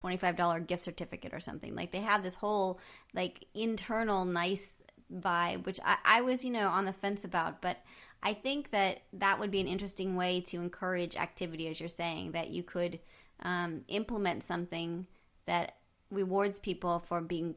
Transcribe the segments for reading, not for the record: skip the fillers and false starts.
$25 gift certificate or something. Like they have this whole like internal nice vibe, which I was, on the fence about, but I think that would be an interesting way to encourage activity, as you're saying, that you could implement something that rewards people for being,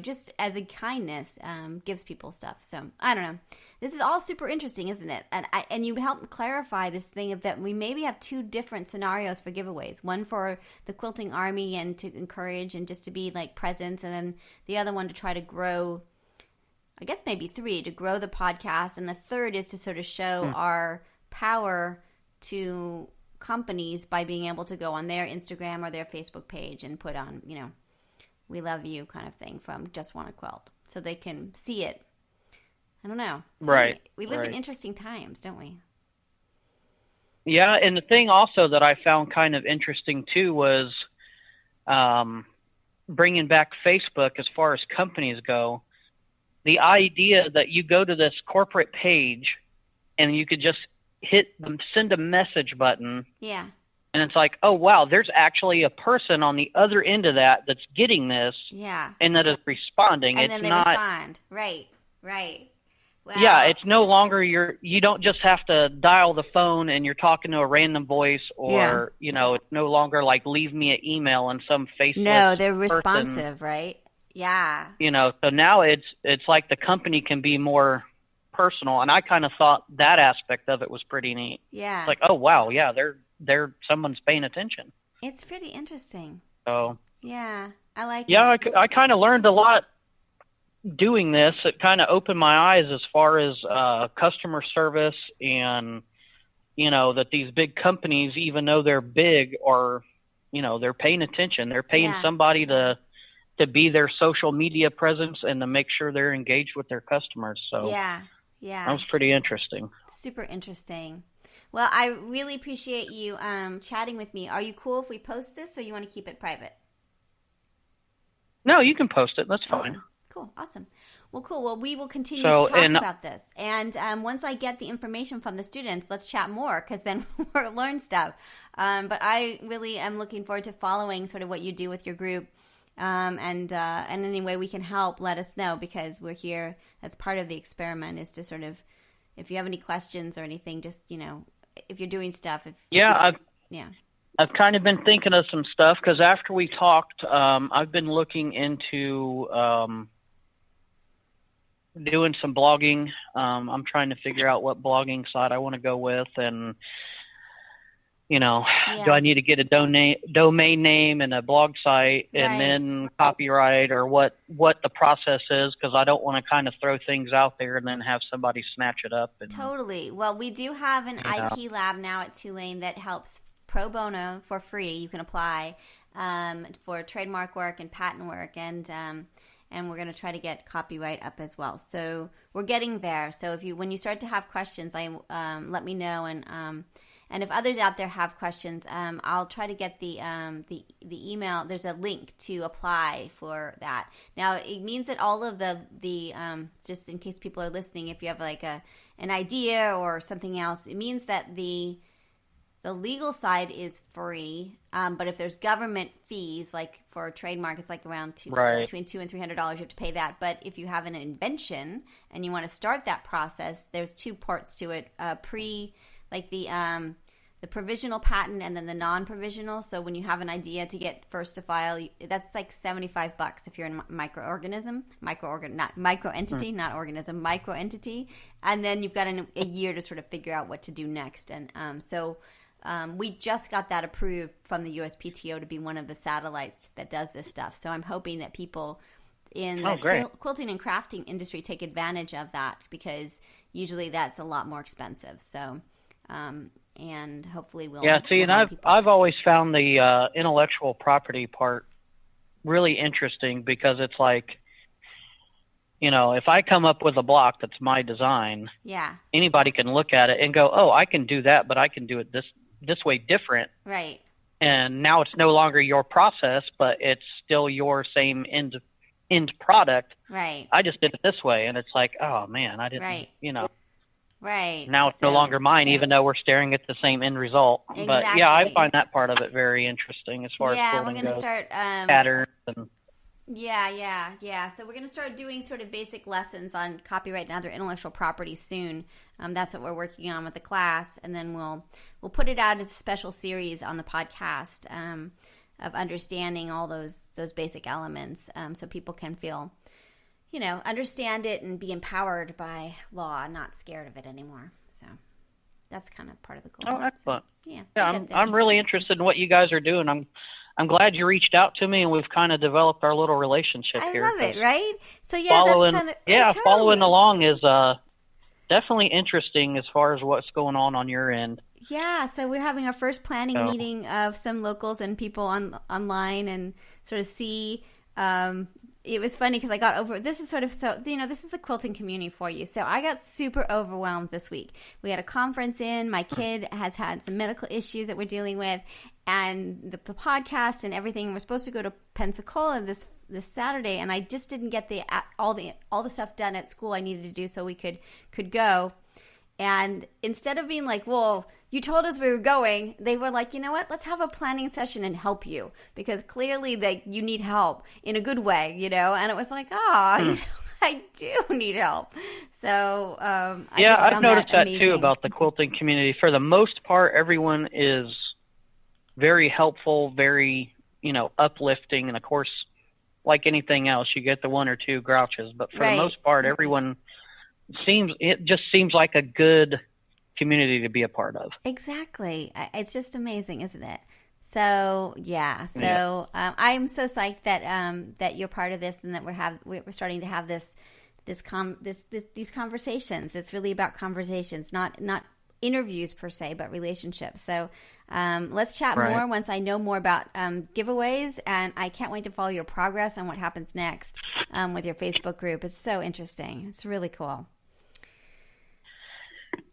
just as a kindness, gives people stuff. So I don't know. This is all super interesting, isn't it? And you helped clarify this thing of that we maybe have two different scenarios for giveaways. One for the quilting army and to encourage and just to be like present, and then the other one to try to grow, I guess maybe three, to grow the podcast. And the third is to sort of show our power to companies by being able to go on their Instagram or their Facebook page and put on, we love you kind of thing from JustWannaQuilt, so they can see it. I don't know. Right. We live in interesting times, don't we? Yeah, and the thing also that I found kind of interesting too was bringing back Facebook as far as companies go. The idea that you go to this corporate page and you could just send a message button. Yeah. And it's like, oh, wow, there's actually a person on the other end of that that's getting this. Yeah. And that is responding. And then they respond. Right. Wow. Yeah, it's no longer you don't just have to dial the phone and you're talking to a random voice or, it's no longer like leave me an email and some faceless No, they're person. responsive, right? Yeah. So now it's like the company can be more personal, and I kind of thought that aspect of it was pretty neat. Yeah. It's like, oh wow, yeah, they're someone's paying attention. It's pretty interesting. So yeah, I like it. Yeah, I kind of learned a lot doing this. It kind of opened my eyes as far as customer service, and that these big companies, even though they're big, are they're paying attention. They're paying somebody to be their social media presence and to make sure they're engaged with their customers. So yeah, that was pretty interesting. Super interesting. Well, I really appreciate you chatting with me. Are you cool if we post this, or you want to keep it private? No, you can post it. That's fine. Awesome. Cool. Awesome. Well, cool. Well, we will continue to talk about this. And once I get the information from the students, let's chat more, because then we'll learn stuff. But I really am looking forward to following sort of what you do with your group. And any way we can help, let us know, because we're here. That's part of the experiment, is to sort of, if you have any questions or anything, just, if you're doing stuff. I've kind of been thinking of some stuff, because after we talked, I've been looking into doing some blogging. I'm trying to figure out what blogging site I want to go with, and do I need to get a domain name and a blog site and then copyright, or what the process is, because I don't want to kind of throw things out there and then have somebody snatch it up. Totally. Well, we do have an IP lab now at Tulane that helps pro bono for free. You can apply for trademark work and patent work, and we're going to try to get copyright up as well. So we're getting there. So when you start to have questions, let me know, and if others out there have questions, I'll try to get the email. There's a link to apply for that. Now, it means that all of the just in case people are listening, if you have like an idea or something else, it means that the legal side is free. But if there's government fees, like for a trademark, it's like around between $200 and $300. You have to pay that. But if you have an invention and you want to start that process, there's two parts to it. The provisional patent and then the non-provisional. So when you have an idea to get first to file, that's like $75 if you're in microentity, not organism, microentity. And then you've got a year to sort of figure out what to do next. And we just got that approved from the USPTO to be one of the satellites that does this stuff. So I'm hoping that people in the quilting and crafting industry take advantage of that, because usually that's a lot more expensive. So and hopefully we'll and I've always found the intellectual property part really interesting, because it's like, if I come up with a block that's my design, anybody can look at it and go, oh, I can do that, but I can do it this way different. Right. And now it's no longer your process, but it's still your same end product. Right. I just did it this way, and it's like, oh man, I didn't, Right. Now it's no longer mine, even though we're staring at the same end result. Exactly. But yeah, I find that part of it very interesting as far as we're quilting going to goes. start Patterns and Yeah. So we're going to start doing sort of basic lessons on copyright and other intellectual property soon. That's what we're working on with the class, and then we'll put it out as a special series on the podcast of understanding all those basic elements, so people can feel, understand it and be empowered by law, not scared of it anymore. So that's kind of part of the goal. Oh, excellent. So, I'm really interested in what you guys are doing. I'm glad you reached out to me, and we've kind of developed our little relationship here. I love it, right? So following along is definitely interesting as far as what's going on your end. Yeah, so we're having our first planning meeting of some locals and people online, and sort of see. It was funny because I got over. This is this is the quilting community for you. So I got super overwhelmed this week. We had a conference in. My kid has had some medical issues that we're dealing with, and the podcast and everything. We're supposed to go to Pensacola this Saturday, and I just didn't get all the stuff done at school I needed to do so we could go. And instead of being like, well, you told us we were going, they were like, you know what, let's have a planning session and help you, because clearly you need help in a good way, and it was like, I do need help. So I've noticed that too about the quilting community. For the most part, everyone is very helpful, very, uplifting, and of course, like anything else, you get the one or two grouches, but for the most part, everyone just seems like a good community to be a part of. Exactly. It's just amazing, isn't it? So I'm so psyched that you're part of this, and that we're starting to have these conversations. It's really about conversations, not interviews per se, but relationships. So let's chat more once I know more about giveaways, and I can't wait to follow your progress on what happens next with your Facebook group. It's so interesting. It's really cool.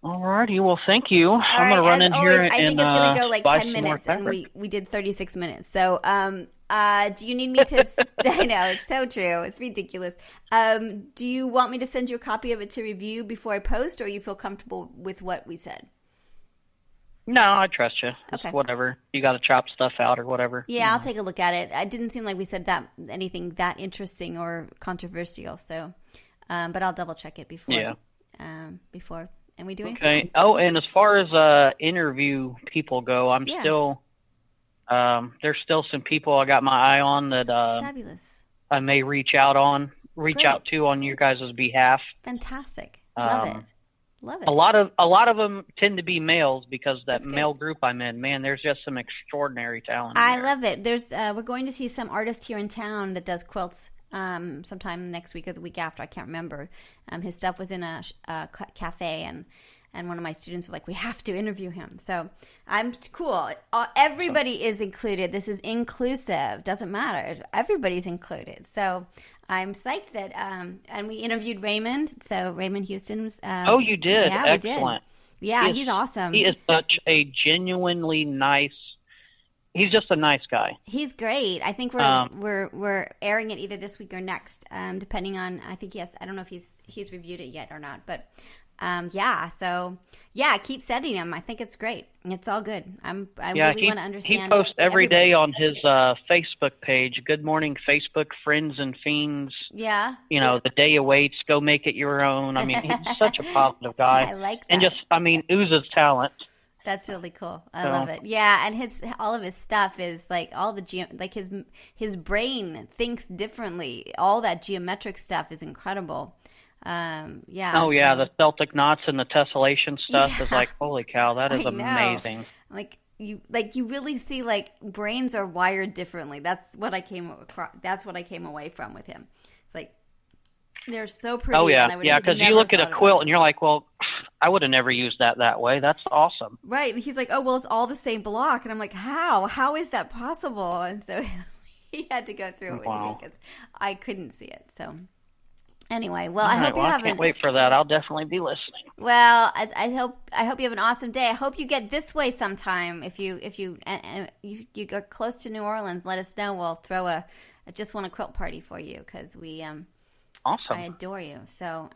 All righty. Well, thank you. I'm going to run in here and I think it's going to go like 10 minutes, and we did 36 minutes. So do you need me to – I know, it's so true. It's ridiculous. Do you want me to send you a copy of it to review before I post, or you feel comfortable with what we said? No, I trust you. Okay. It's whatever. You got to chop stuff out or whatever. Yeah, I'll take a look at it. It didn't seem like we said anything that interesting or controversial. So, but I'll double check it before. Yeah. Before. And we do anything okay. else? Oh, and as far as interview people go, I'm still there's still some people I got my eye on that fabulous. I may reach out to on your guys' behalf. Fantastic. Love it. A lot of them tend to be males, because that male group I'm in, man, there's just some extraordinary talent. I love it. There's we're going to see some artist here in town that does quilts sometime next week or the week after. I can't remember. His stuff was in a cafe, and one of my students was like, we have to interview him. So I'm cool. Everybody is included. This is inclusive. Doesn't matter. Everybody's included. So I'm psyched that, and we interviewed Raymond. So Raymond Houston's. Oh, you did? Yeah, excellent. We did. Yeah, he's awesome. He is such a genuinely nice. He's just a nice guy. He's great. I think we're airing it either this week or next, depending on. I think I don't know if he's reviewed it yet or not, but So keep sending him. I think it's great. It's all good. I really want to understand. He posts every day on his Facebook page. Good morning, Facebook friends and fiends. Yeah. The day awaits. Go make it your own. I mean, he's such a positive guy. I like that. And just, oozes talent. That's really cool. I love it. Yeah, and all of his stuff is like all the his brain thinks differently. All that geometric stuff is incredible. The Celtic knots and the tessellation stuff is like, holy cow, that is amazing. You really see brains are wired differently. That's what I came away from with him. It's like they're so pretty. Oh yeah, because you look at a quilt and you're like, well, I would have never used that way. That's awesome. Right, and he's like, oh well, it's all the same block, and I'm like, how is that possible? And so he had to go through it with me because I couldn't see it. So. Anyway, well, I can't wait for that. I'll definitely be listening. Well, I hope you have an awesome day. I hope you get this way sometime. If you go close to New Orleans, let us know. We'll throw a JustWannaQuilt party for you, because we awesome. I adore you. So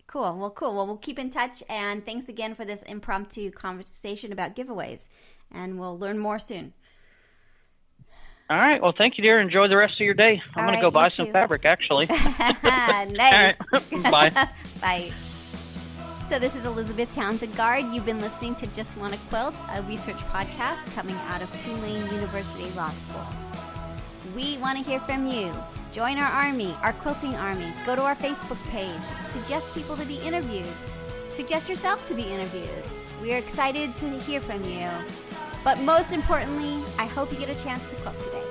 Cool. Well, we'll keep in touch, and thanks again for this impromptu conversation about giveaways, and we'll learn more soon. All right. Well, thank you, dear. Enjoy the rest of your day. I'm going to go buy some fabric, actually. Nice. All right. Bye. Bye. So this is Elizabeth Townsend Guard. You've been listening to Just Wanna Quilt, a research podcast coming out of Tulane University Law School. We want to hear from you. Join our army, our quilting army. Go to our Facebook page. Suggest people to be interviewed. Suggest yourself to be interviewed. We are excited to hear from you. But most importantly, I hope you get a chance to quilt today.